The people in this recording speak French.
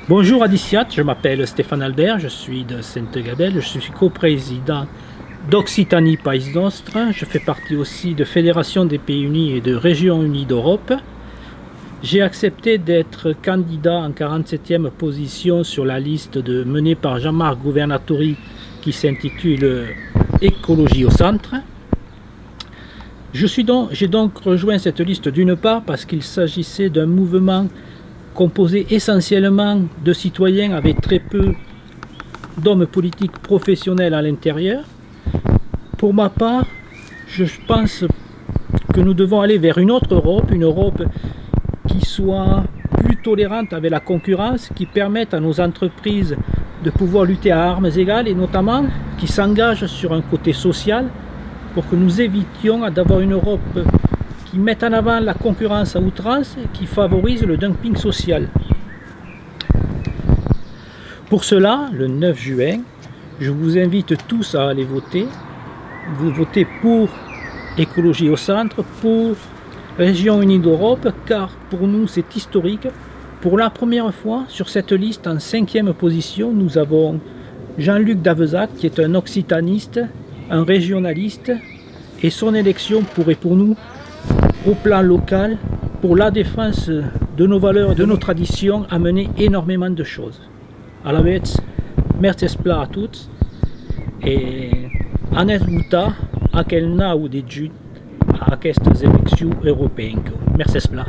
Bonjour Adiciat, je m'appelle Stéphane Albert, je suis de Sainte-Gabelle, je suis coprésident d'Occitanie Pays Nostre, je fais partie aussi de Fédération des Pays Unis et de Régions Unies d'Europe. J'ai accepté d'être candidat en 47e position sur la liste menée par Jean-Marc Gouvernatori qui s'intitule Écologie au centre. J'ai donc rejoint cette liste d'une part parce qu'il s'agissait d'un mouvement composé essentiellement de citoyens avec très peu d'hommes politiques professionnels à l'intérieur. Pour ma part, je pense que nous devons aller vers une autre Europe, une Europe qui soit plus tolérante avec la concurrence, qui permette à nos entreprises de pouvoir lutter à armes égales et notamment qui s'engage sur un côté social pour que nous évitions d'avoir une Europe qui mette en avant la concurrence à outrance et qui favorise le dumping social. Pour cela, le 9 juin, je vous invite tous à aller voter. Vous votez pour Écologie au centre, pour Régions Unies d'Europe, car pour nous c'est historique. Pour la première fois, sur cette liste, en 5e position, nous avons Jean-Luc Davezac, qui est un occitaniste, un régionaliste, et son élection pourrait pour nous, au plan local, pour la défense de nos valeurs et de nos traditions, amener énormément de choses. Alaveți, merceți pla a tots et aneți votar aquel nou de jut a aquestes eleccions européennes. Merceți pla.